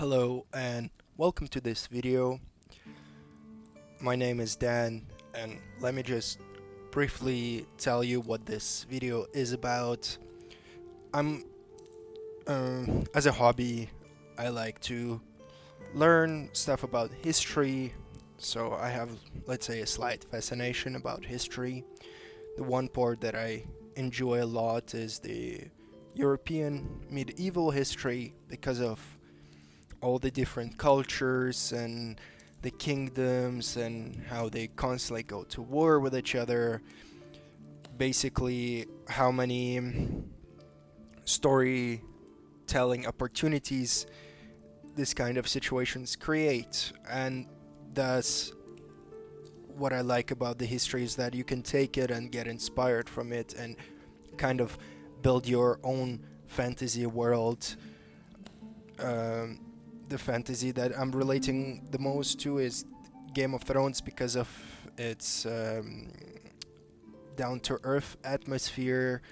Hello and welcome to this video. My name is Dan and let me just briefly tell you what this video is about. I'm as a hobby, I like to learn stuff about history, so I have, let's say, a slight fascination about history. The one part that I enjoy a lot is the European medieval history because of all the different cultures and the kingdoms and how they constantly go to war with each other. Basically, how many storytelling opportunities this kind of situations create. And that's what I like about the history, is that you can take it and get inspired from it and kind of build your own fantasy world. The fantasy that I'm relating the most to is Game of Thrones because of its down-to-earth atmosphere,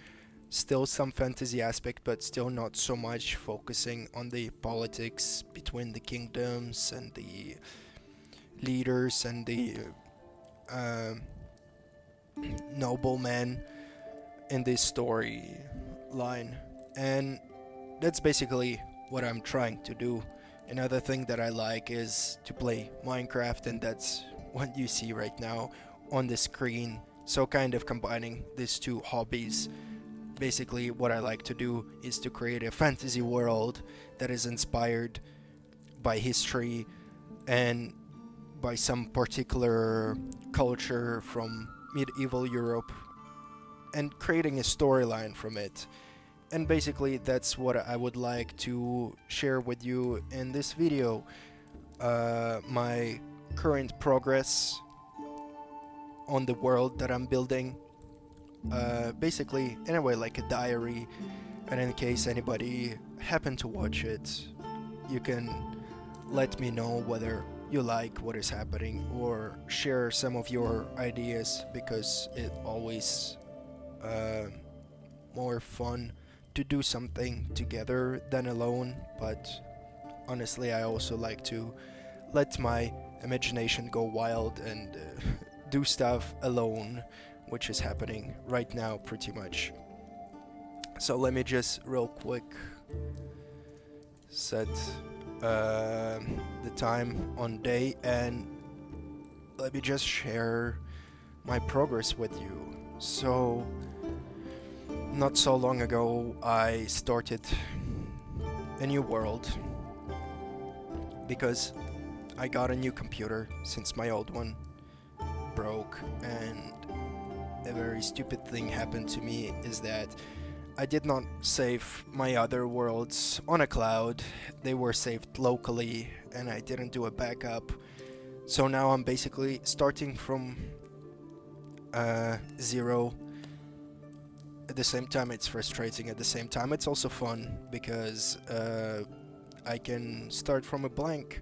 still some fantasy aspect, but still not so much focusing on the politics between the kingdoms and the leaders and the noblemen in this storyline. And that's basically what I'm trying to do. Another thing that I like is to play Minecraft, and that's what you see right now on the screen. So kind of combining these two hobbies. Basically what I like to do is to create a fantasy world that is inspired by history and by some particular culture from medieval Europe, and creating a storyline from it. And basically that's what I would like to share with you in this video. My current progress on the world that I'm building. Basically, in a way, like a diary. And in case anybody happened to watch it, you can let me know whether you like what is happening or share some of your ideas, because it always more fun to do something together than alone. But honestly, I also like to let my imagination go wild and do stuff alone, which is happening right now pretty much. So let me just real quick set the time on day, and let me just share my progress with you. So not so long ago I started a new world because I got a new computer since my old one broke, and a very stupid thing happened to me is that I did not save my other worlds on a cloud. They were saved locally and I didn't do a backup. So now I'm basically starting from zero. At the same time it's frustrating, at the same time it's also fun, because I can start from a blank.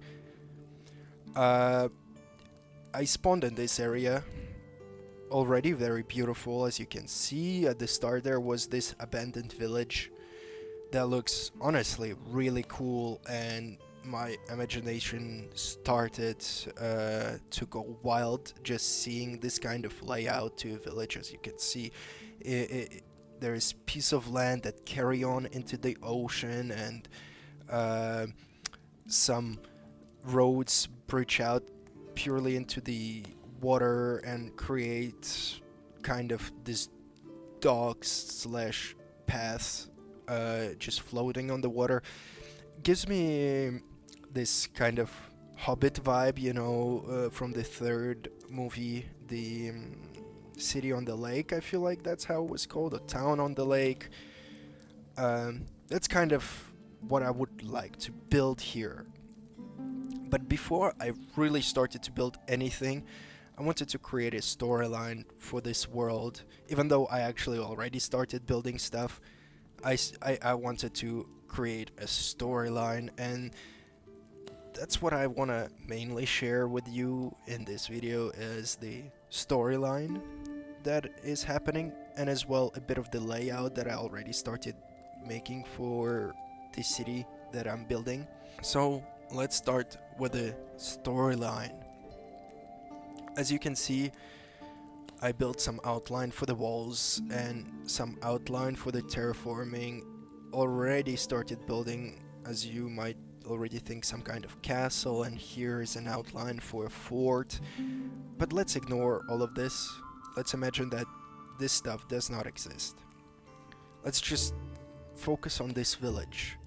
I spawned in this area already, very beautiful. As you can see at the start, there was this abandoned village that looks honestly really cool, and my imagination started to go wild just seeing this kind of layout to a village. As you can see, there is piece of land that carry on into the ocean, and some roads bridge out purely into the water and create kind of this docks slash path just floating on the water. Gives me this kind of Hobbit vibe, you know, from the third movie, the City on the Lake. I feel like that's how it was called, a town on the lake. That's kind of what I would like to build here. But before I really started to build anything, I wanted to create a storyline for this world. Even though I actually already started building stuff, I wanted to create a storyline, and that's what I want to mainly share with you in this video, is the storyline that is happening, and as well a bit of the layout that I already started making for the city that I'm building. So let's start with the storyline. As you can see, I built some outline for the walls and some outline for the terraforming. Already started building, as you might already think, some kind of castle, and here is an outline for a fort. But let's ignore all of this. Let's imagine that this stuff does not exist. Let's just focus on this village.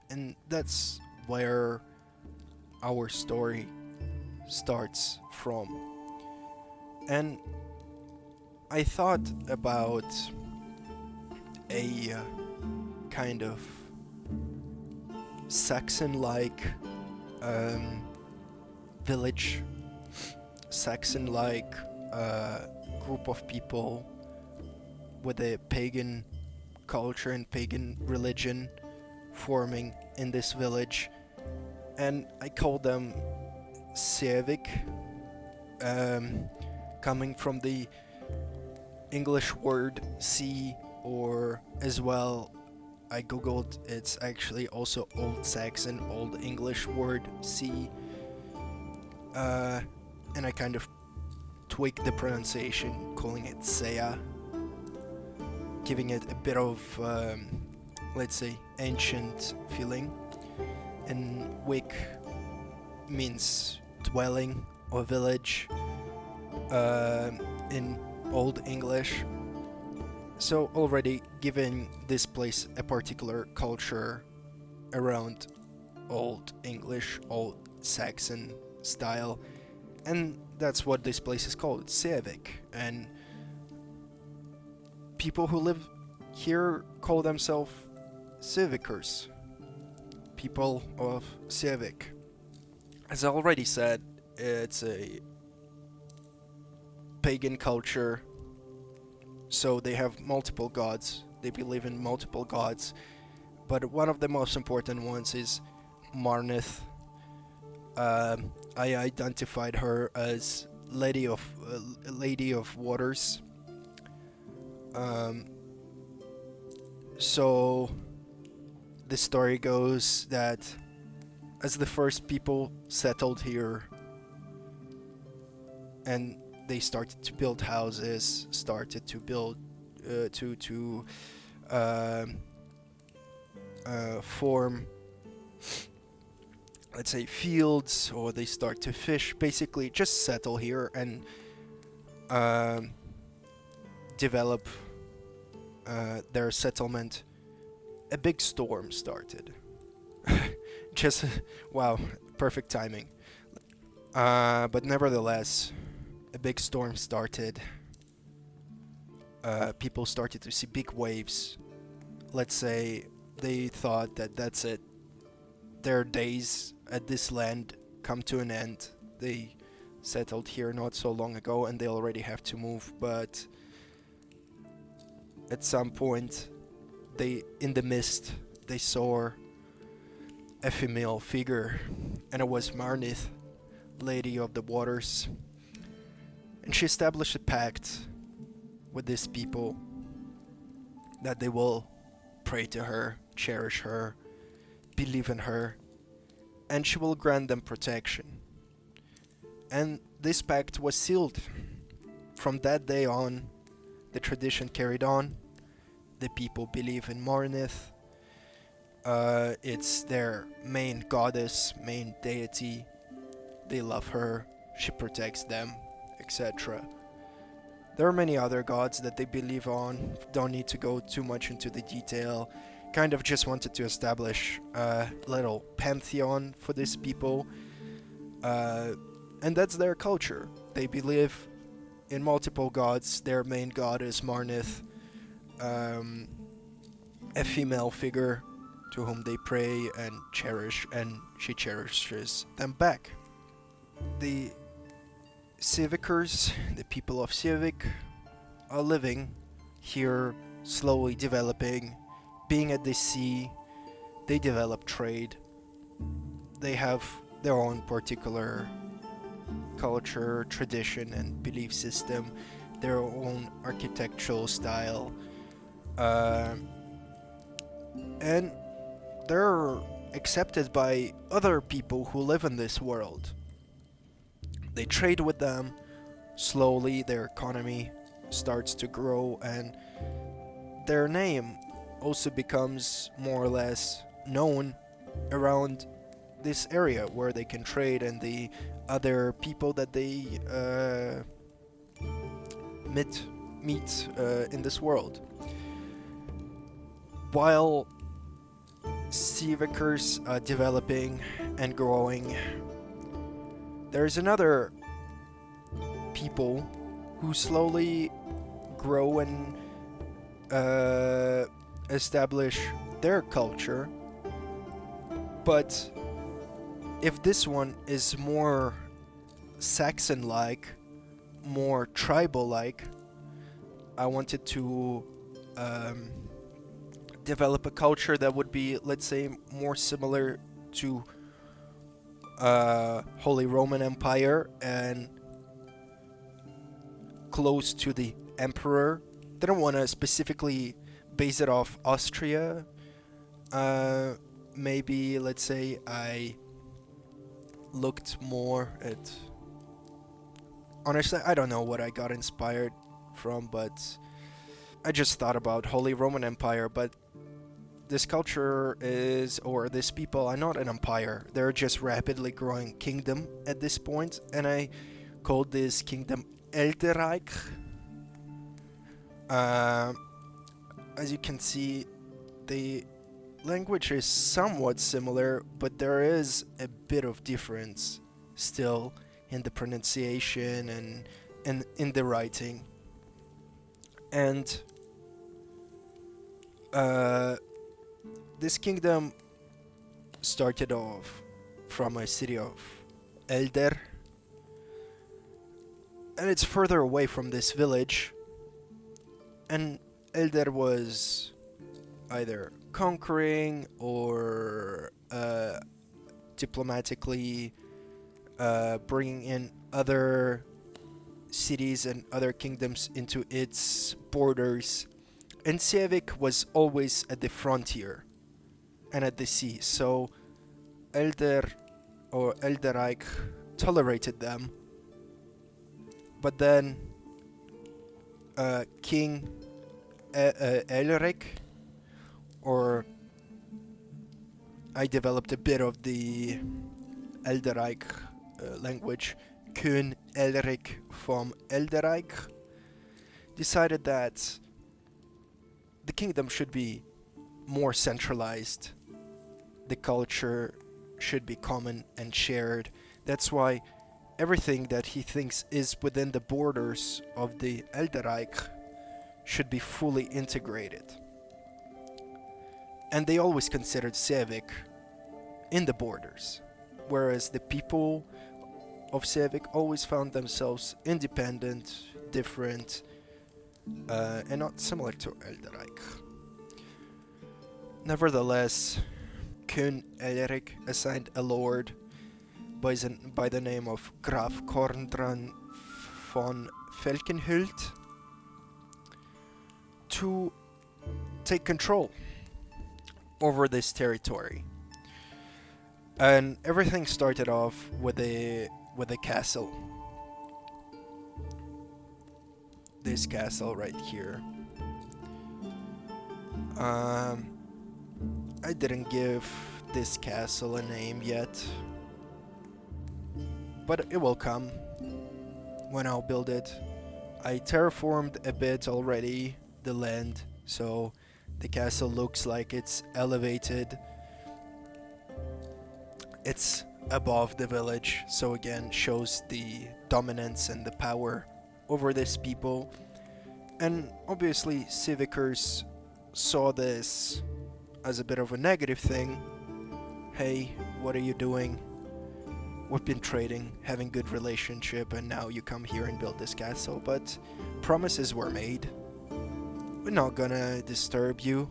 And that's where our story starts from. And I thought about a kind of Saxon-like village, Saxon-like group of people with a pagan culture and pagan religion forming in this village, and I call them Slavic, coming from the English word sea, or as well, I googled, it's actually also Old Saxon, Old English word sea, and I kind of tweaked the pronunciation, calling it Saya, giving it a bit of, let's say, ancient feeling. And Wick means dwelling or village in Old English. So already giving this place a particular culture around Old English, Old Saxon style, and that's what this place is called, Slavic. And people who live here call themselves Civicers, people of Slavic. As I already said, it's a pagan culture, so they have multiple gods, they believe in multiple gods, but one of the most important ones is Marnith. I identified her as Lady of Waters. So the story goes that as the first people settled here and they started to build houses, started to build form, let's say, fields, or they start to fish, basically just settle here and develop their settlement. A big storm started. Just, wow, perfect timing. But nevertheless, a big storm started. People started to see big waves. Let's say they thought that that's it. Their days at this land come to an end. They settled here not so long ago and they already have to move, but at some point in the mist they saw a female figure, and it was Marnith, Lady of the Waters, and she established a pact with these people that they will pray to her, cherish her, believe in her, and she will grant them protection. And this pact was sealed. From that day on, the tradition carried on. The people believe in Marnith. It's their main goddess, main deity. They love her, she protects them, etc. There are many other gods that they believe on. Don't need to go too much into the detail. Kind of just wanted to establish a little pantheon for these people. And that's their culture. They believe in multiple gods. Their main god is Marnith, a female figure to whom they pray and cherish, and she cherishes them back. The Civicers, the people of Civic, are living here, slowly developing, being at the sea. They develop trade. They have their own particular culture, tradition, and belief system, their own architectural style, and they're accepted by other people who live in this world. They trade with them. Slowly their economy starts to grow, and their name also becomes more or less known around this area where they can trade, and the other people that they meet in this world. While Civickers are developing and growing, there's another people who slowly grow and establish their culture. But if this one is more Saxon-like, more tribal-like, I wanted to develop a culture that would be, let's say, more similar to Holy Roman Empire and close to the Emperor. Didn't want to specifically base it off Austria. Maybe, let's say, I looked more at... Honestly, I don't know what I got inspired from, but I just thought about Holy Roman Empire. But this culture is, or these people are not an empire. They're just rapidly growing kingdom at this point, and I called this kingdom Älderrykch. As you can see, the language is somewhat similar, but there is a bit of difference still in the pronunciation and in the writing. And this kingdom started off from a city of Elder, and it's further away from this village. And Elder was either conquering or diplomatically bringing in other cities and other kingdoms into its borders. And Civic was always at the frontier and at the sea, so Elder or Älderrykch tolerated them. But then King Älderrykch, or I developed a bit of the Älderrykch language, King Älderrykch from Älderrykch, decided that the kingdom should be more centralized. The culture should be common and shared. That's why everything that he thinks is within the borders of the Älderrykch should be fully integrated. And they always considered Civic in the borders, whereas the people of Civic always found themselves independent, different, and not similar to Älderrykch. Nevertheless, King Älderrykch assigned a lord by the name of Graf Korndran von Falkenhult to take control over this territory. And everything started off with a castle. This castle right here. I didn't give this castle a name yet, but it will come when I'll build it. I terraformed a bit already the land, so the castle looks like it's elevated. It's above the village, so again shows the dominance and the power over this people. And obviously Civickers saw this as a bit of a negative thing. Hey, what are you doing? We've been trading, having good relationship, and now you come here and build this castle. But promises were made. We're not gonna disturb you.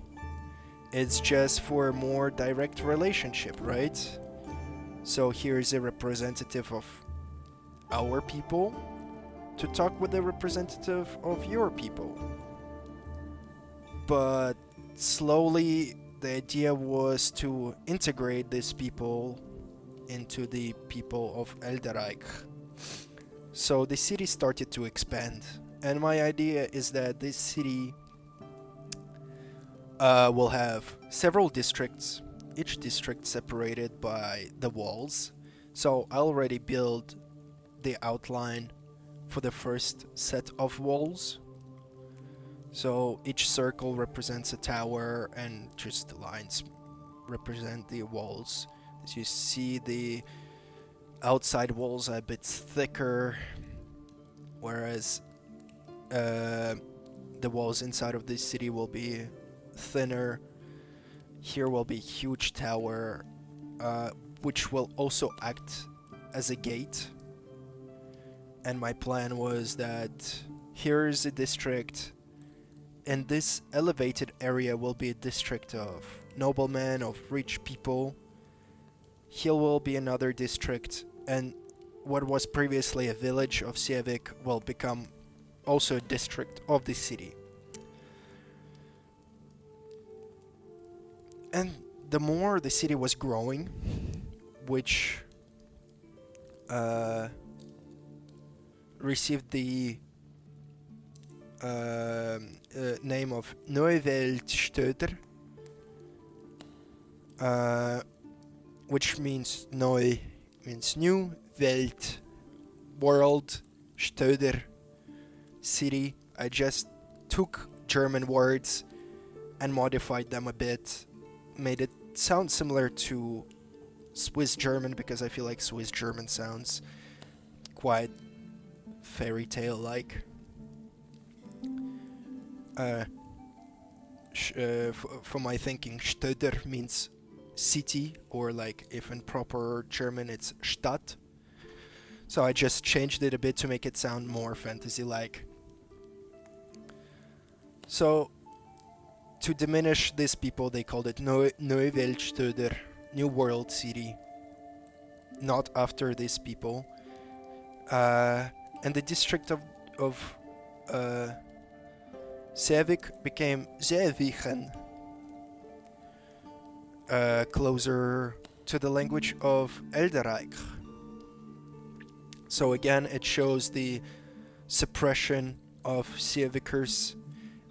It's just for a more direct relationship, right? So here's a representative of our people to talk with the representative of your people. But slowly the idea was to integrate these people into the people of Älderrykch. So the city started to expand, and my idea is that this city will have several districts, each district separated by the walls. So I already built the outline for the first set of walls. So each circle represents a tower, and just the lines represent the walls. As you see, the outside walls are a bit thicker, whereas the walls inside of this city will be thinner. Here will be a huge tower, which will also act as a gate. And my plan was that here's a district, and this elevated area will be a district of noblemen, of rich people. Here will be another district, and what was previously a village of Sievik will become also a district of the city. And the more the city was growing, which received the name of ltsto, which means neu means new, Welt world, Stöder city. I just took German words and modified them a bit, made it sound similar to Swiss German, because I feel like Swiss German sounds quite fairy tale like. For my thinking, Stöder means city, or like if in proper German it's Stadt. So I just changed it a bit to make it sound more fantasy-like. So to diminish these people, they called it Neue Weltstöder, New World City, not after these people. And the district of Sievik became Sievichen, closer to the language of Älderrykch. So again, it shows the suppression of Sievikers,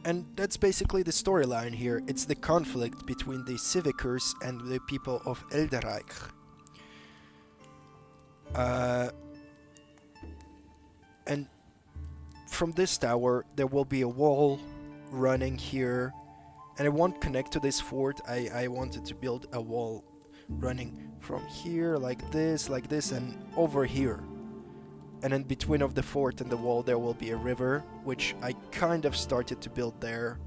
and that's basically the storyline here. It's the conflict between the Sievikers and the people of Älderrykch. And from this tower, there will be a wall running here, and I won't connect to this fort. I wanted to build a wall running from here, like this, and over here. And in between of the fort and the wall, there will be a river, which I kind of started to build there.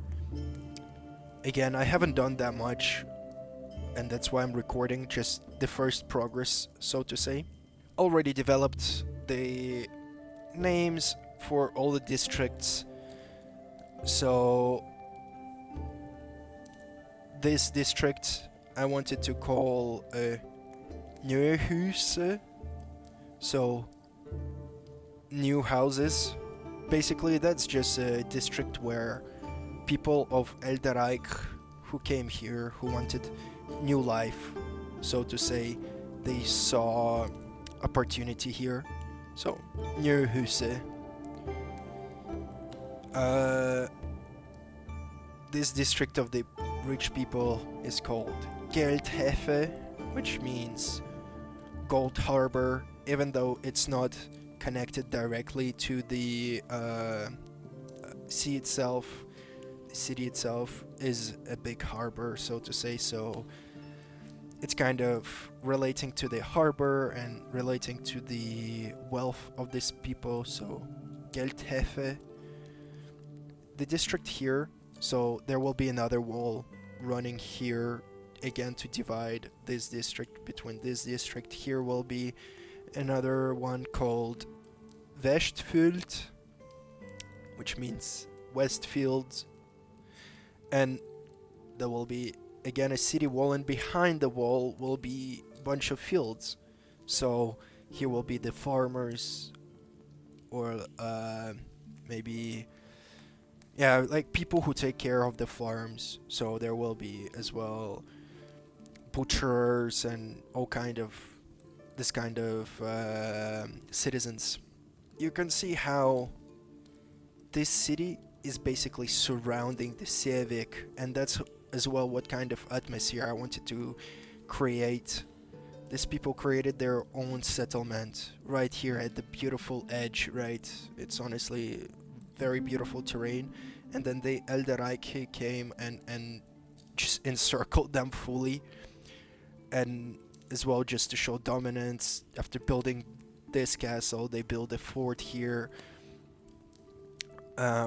Again, I haven't done that much, and that's why I'm recording just the first progress, so to say. Already developed the names for all the districts. So this district I wanted to call Nieuwhuizen, so new houses. Basically, that's just a district where people of Älderrykch who came here, who wanted new life, so to say, they saw opportunity here. So, Nieuwhuizen. This district of the rich people is called Geldhäfe, which means gold harbor, even though it's not connected directly to the sea itself. The city itself is a big harbor, so to say, so it's kind of relating to the harbor and relating to the wealth of these people. So Geldhäfe. The district here, so there will be another wall running here again to divide this district between this district. Here will be another one called Westfield, which means Westfield, and there will be again a city wall, and behind the wall will be a bunch of fields. So here will be the farmers, or maybe yeah, like people who take care of the farms. So there will be as well butchers and all kind of this kind of citizens. You can see how this city is basically surrounding the civic, and that's as well what kind of atmosphere I wanted to create. These people created their own settlement right here at the beautiful edge, right? It's honestly very beautiful terrain. And then the Älderrykch came and just encircled them fully. And as well, just to show dominance, after building this castle, they build a fort here,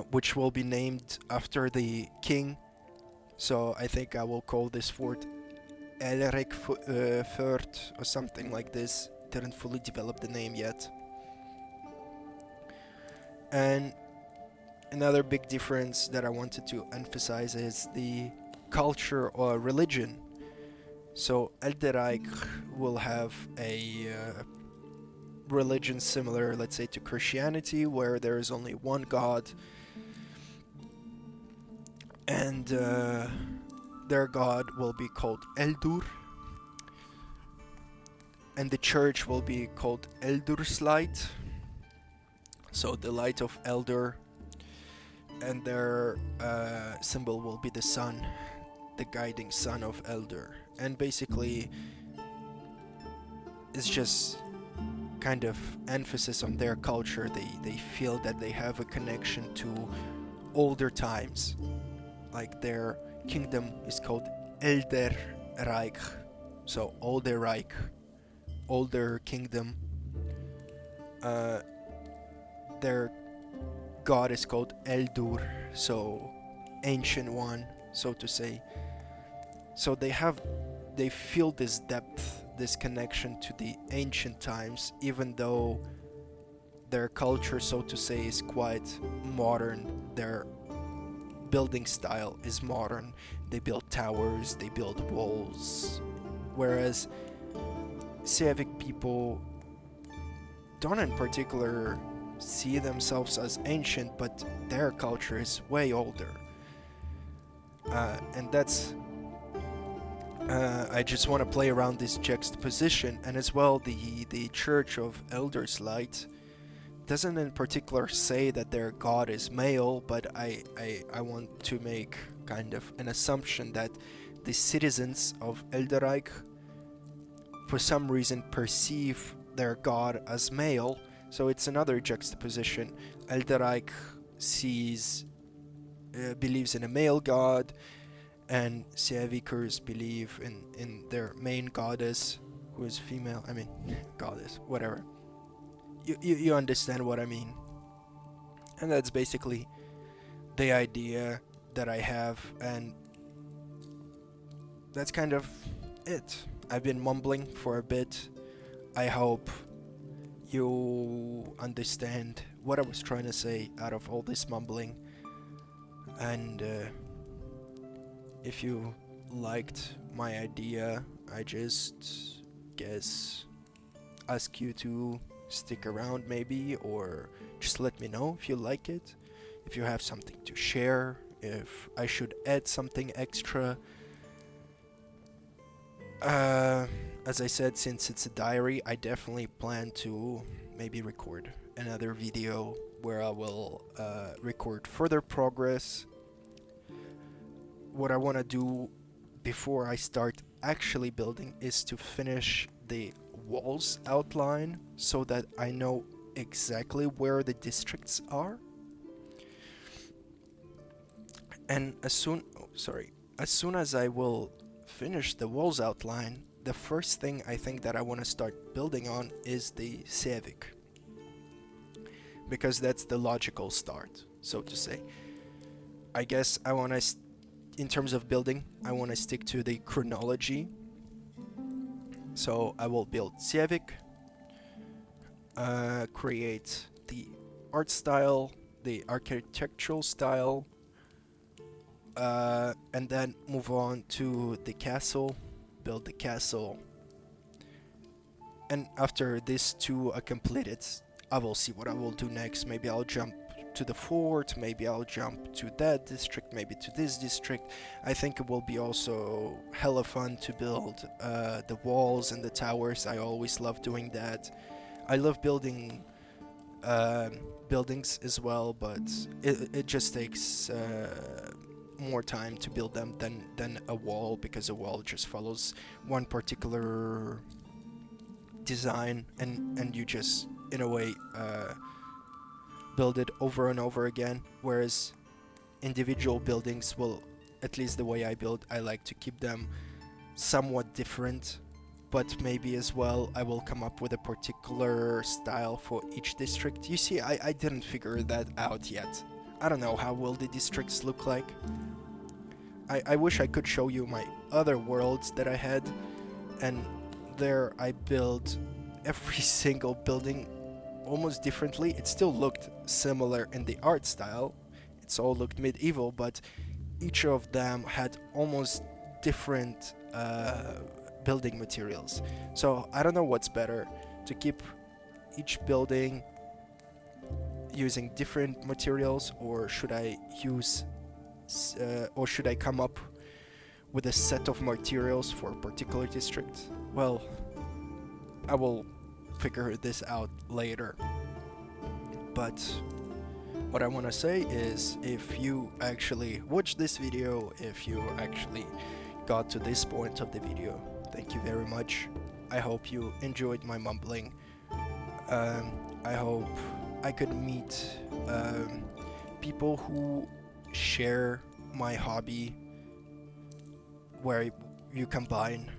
which will be named after the king. So I think I will call this fort Älderrykch Fort or something like this. Didn't fully develop the name yet. And another big difference that I wanted to emphasize is the culture or religion. So Älderrykch will have a religion similar, let's say, to Christianity, where there is only one God, and their god will be called Eldur, and the church will be called Eldur's light, so the light of Eldur, and their symbol will be the sun, the guiding sun of Eldur. And basically it's just kind of emphasis on their culture. They feel that they have a connection to older times, like their kingdom is called Älderrykch, so older Reich, older kingdom. Their god is called Eldur, so ancient one, so to say. So they feel this depth, this connection to the ancient times, even though their culture, so to say, is quite modern. Their building style is modern. They build towers, they build walls, whereas Slavic people don't in particular see themselves as ancient, but their culture is way older. And that's I just want to play around this juxtaposition. And as well, the Church of Eldur's Light doesn't in particular say that their god is male, but I want to make kind of an assumption that the citizens of Älderrykch for some reason perceive their god as male. So it's another juxtaposition. Älderrykch believes in a male god, and Slavicers believe in their main goddess, who is female. I mean, goddess, whatever. You understand what I mean. And that's basically the idea that I have, and that's kind of it. I've been mumbling for a bit. I hope you understand what I was trying to say out of all this mumbling. And if you liked my idea, I just guess ask you to stick around maybe, or just let me know if you like it, if you have something to share, if I should add something extra. As I said, since it's a diary, I definitely plan to maybe record another video where I will record further progress. What I want to do before I start actually building is to finish the walls outline so that I know exactly where the districts are. And as soon as I will finish the walls outline, the first thing I think that I want to start building on is the civic, because that's the logical start, so to say. I guess I want to in terms of building, I want to stick to the chronology. So I will build civic, create the art style, the architectural style, and then move on to the castle, build the castle. And after these two are completed, I will see what I will do next. Maybe I'll jump to the fort, maybe I'll jump to that district, maybe to this district. I think it will be also hella fun to build the walls and the towers. I always love doing that. I love building buildings as well, but it just takes more time to build them than a wall, because a wall just follows one particular design, and you just, in a way, build it over and over again, whereas individual buildings will, at least the way I build, I like to keep them somewhat different, but maybe as well I will come up with a particular style for each district. You see, I didn't figure that out yet. I don't know how will the districts look like. I wish I could show you my other worlds that I had, and there I built every single building almost differently. It still looked similar in the art style, it's all looked medieval, but each of them had almost different building materials. So I don't know what's better, to keep each building using different materials, or should I use or should I come up with a set of materials for a particular district? Well, I will figure this out later. But what I want to say is, if you actually watched this video, if you actually got to this point of the video, thank you very much. I hope you enjoyed my mumbling. I hope I could meet people who share my hobby, where you combine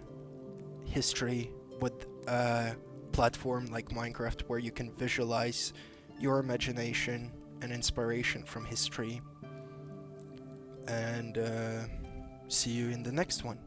history with a platform like Minecraft, where you can visualize your imagination and inspiration from history. And see you in the next one.